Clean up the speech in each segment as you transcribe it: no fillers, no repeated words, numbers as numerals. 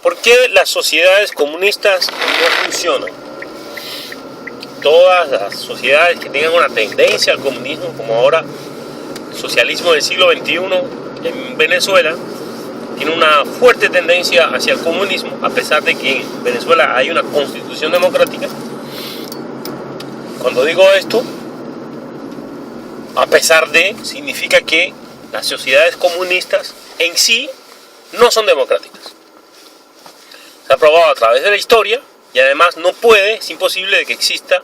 ¿Por qué las sociedades comunistas no funcionan? Todas las sociedades que tengan una tendencia al comunismo, como ahora el socialismo del siglo XXI en Venezuela, tiene una fuerte tendencia hacia el comunismo, a pesar de que en Venezuela hay una constitución democrática. Cuando digo esto, a pesar de, significa que las sociedades comunistas en sí no son democráticas. Se ha probado a través de la historia y además no puede, es imposible de que exista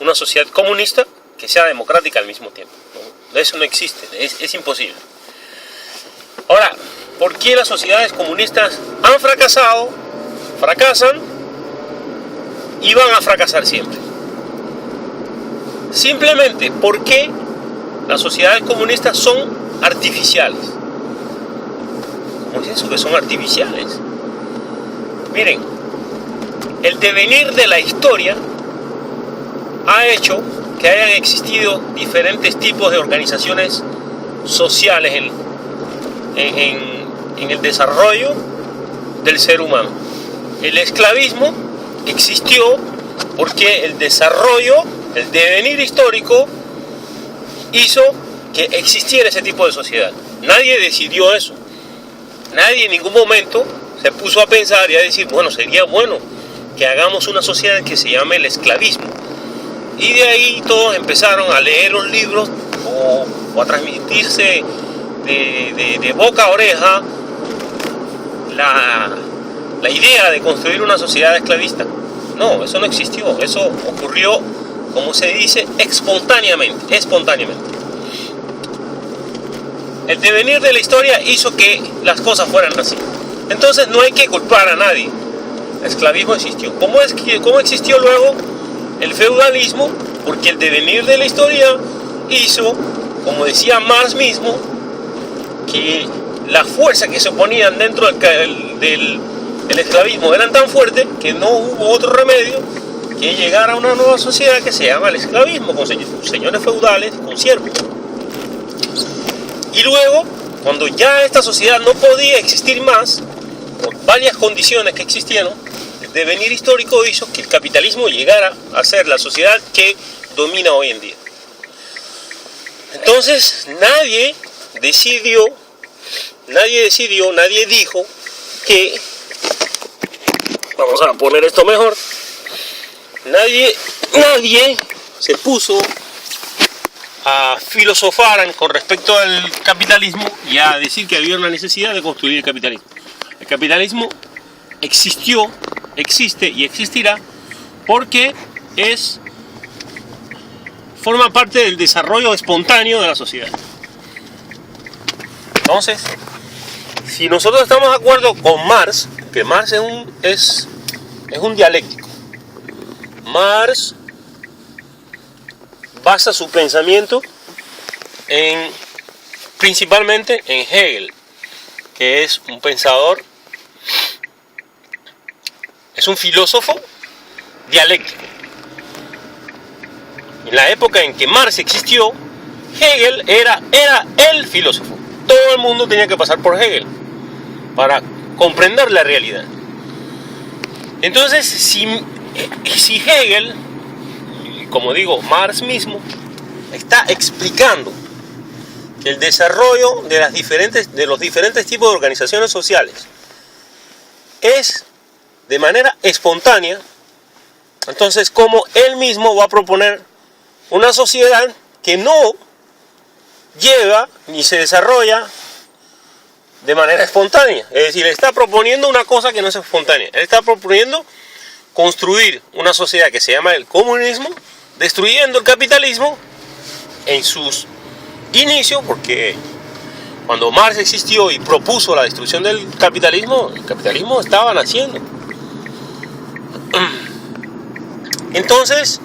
una sociedad comunista que sea democrática al mismo tiempo. ¿No? Eso no existe, es imposible. Ahora, ¿por qué las sociedades comunistas han fracasado, fracasan y van a fracasar siempre? Simplemente porque las sociedades comunistas son artificiales. ¿Cómo es eso que son artificiales? Miren, el devenir de la historia ha hecho que hayan existido diferentes tipos de organizaciones sociales en el desarrollo del ser humano. El esclavismo existió porque el desarrollo, el devenir histórico hizo que existiera ese tipo de sociedad. Nadie decidió eso. Nadie en ningún momento se puso a pensar y a decir, bueno, sería bueno que hagamos una sociedad que se llame el esclavismo. Y de ahí todos empezaron a leer los libros o a transmitirse de boca a oreja la idea de construir una sociedad esclavista. No, eso no existió. Eso ocurrió, como se dice, espontáneamente. El devenir de la historia hizo que las cosas fueran así. Entonces no hay que culpar a nadie. El esclavismo existió. ¿Cómo existió luego el feudalismo? Porque el devenir de la historia hizo, como decía Marx mismo, que las fuerzas que se oponían dentro del esclavismo eran tan fuertes que no hubo otro remedio que llegar a una nueva sociedad que se llama el esclavismo, con señores feudales, con siervos. Y luego, cuando ya esta sociedad no podía existir más, por varias condiciones que existieron, el devenir histórico hizo que el capitalismo llegara a ser la sociedad que domina hoy en día. Entonces, nadie dijo que, vamos a poner esto mejor, nadie se puso a filosofar con respecto al capitalismo y a decir que había una necesidad de construir el capitalismo. El capitalismo existió, existe y existirá porque forma parte del desarrollo espontáneo de la sociedad. Entonces, si nosotros estamos de acuerdo con Marx, que Marx es un dialéctico. Marx basa su pensamiento principalmente en Hegel, que es un pensador, es un filósofo dialéctico. En la época en que Marx existió, Hegel era el filósofo. Todo el mundo tenía que pasar por Hegel para comprender la realidad. Entonces, si Hegel, como digo, Marx mismo, está explicando que el desarrollo de los diferentes tipos de organizaciones sociales es de manera espontánea, entonces, ¿cómo él mismo va a proponer una sociedad que no lleva ni se desarrolla de manera espontánea? Es decir, él está proponiendo una cosa que no es espontánea. Él está proponiendo construir una sociedad que se llama el comunismo, destruyendo el capitalismo en sus inicios, porque cuando Marx existió y propuso la destrucción del capitalismo, el capitalismo estaba naciendo. Entonces,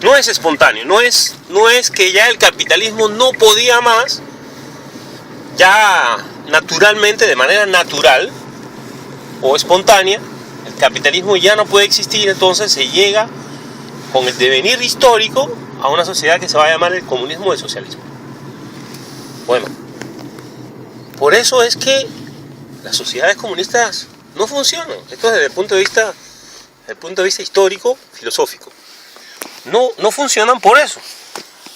no es espontáneo, no es que ya el capitalismo no podía más, ya naturalmente, de manera natural o espontánea, el capitalismo ya no puede existir. Entonces se llega con el devenir histórico a una sociedad que se va a llamar el comunismo o el socialismo. Bueno, por eso es que las sociedades comunistas no funcionan. Esto es desde el punto de vista histórico, filosófico. No funcionan por eso.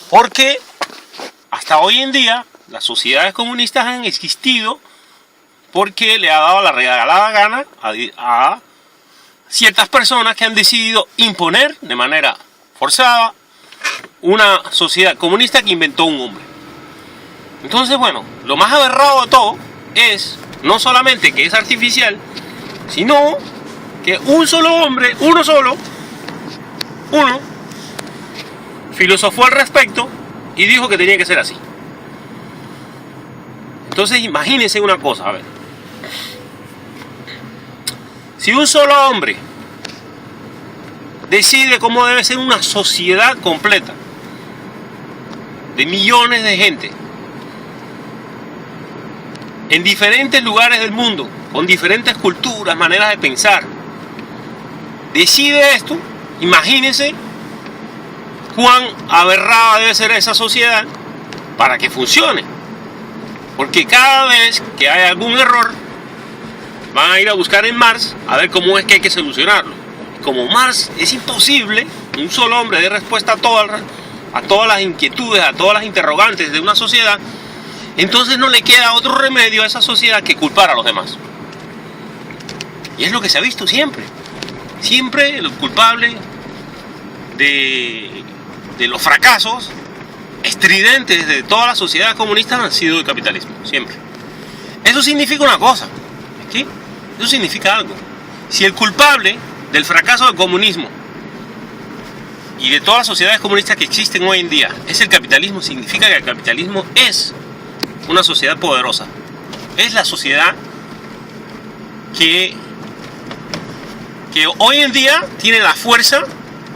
Porque hasta hoy en día las sociedades comunistas han existido porque le ha dado la regalada gana a ciertas personas que han decidido imponer de manera forzada una sociedad comunista que inventó un hombre. Entonces, bueno, lo más aberrado de todo es no solamente que es artificial, sino que un solo hombre, uno filosofó al respecto y dijo que tenía que ser así. Entonces imagínense una cosa, a ver. Si un solo hombre decide cómo debe ser una sociedad completa de millones de gente en diferentes lugares del mundo, con diferentes culturas, maneras de pensar, decide esto, imagínense cuán aberrada debe ser esa sociedad para que funcione. Porque cada vez que hay algún error, van a ir a buscar en Marx a ver cómo es que hay que solucionarlo. Como Marx es imposible, un solo hombre dé respuesta a todas las inquietudes, a todas las interrogantes de una sociedad, entonces no le queda otro remedio a esa sociedad que culpar a los demás. Y es lo que se ha visto siempre. Siempre el culpable de los fracasos estridentes de todas las sociedades comunistas han sido el capitalismo, siempre. Eso significa una cosa, ¿sí? Eso significa algo. Si el culpable del fracaso del comunismo y de todas las sociedades comunistas que existen hoy en día es el capitalismo, significa que el capitalismo es una sociedad poderosa. Es la sociedad que hoy en día tiene la fuerza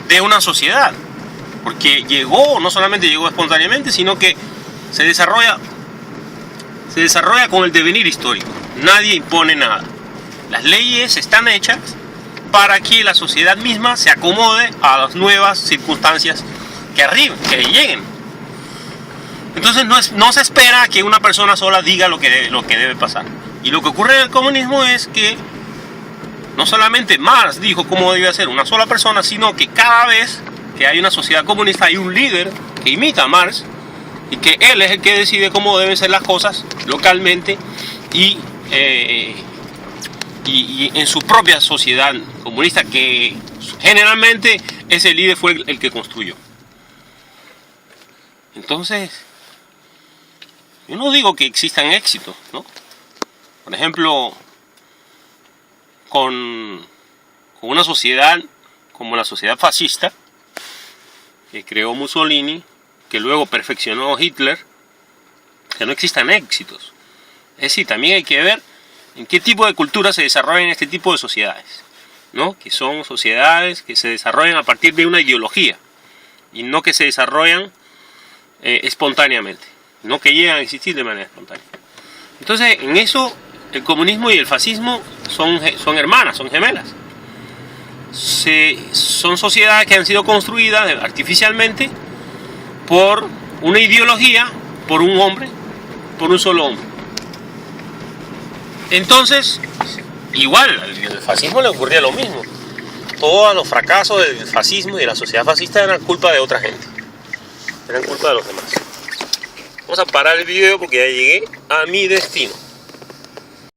de una sociedad. Porque no solamente llegó espontáneamente, sino que se desarrolla con el devenir histórico. Nadie impone nada. Las leyes están hechas para que la sociedad misma se acomode a las nuevas circunstancias que lleguen. Entonces no se espera que una persona sola diga lo que debe pasar. Y lo que ocurre en el comunismo es que no solamente Marx dijo cómo debía ser una sola persona, sino que cada vez que hay una sociedad comunista hay un líder que imita a Marx y que él es el que decide cómo deben ser las cosas localmente y en su propia sociedad comunista, que generalmente ese líder fue el que construyó. Entonces, yo no digo que existan éxitos, ¿no? Por ejemplo, con una sociedad como la sociedad fascista que creó Mussolini, que luego perfeccionó Hitler, que no existan éxitos. Es decir, también hay que ver en qué tipo de cultura se desarrollan este tipo de sociedades, ¿no? Que son sociedades que se desarrollan a partir de una ideología y no que se desarrollan espontáneamente, no que llegan a existir de manera espontánea. Entonces, en eso el comunismo y el fascismo son hermanas, son gemelas. Son sociedades que han sido construidas artificialmente por una ideología, por un hombre, por un solo hombre. Entonces, igual al fascismo le ocurría lo mismo. Todos los fracasos del fascismo y de la sociedad fascista eran culpa de otra gente, eran culpa de los demás. Vamos a parar el video porque ya llegué a mi destino.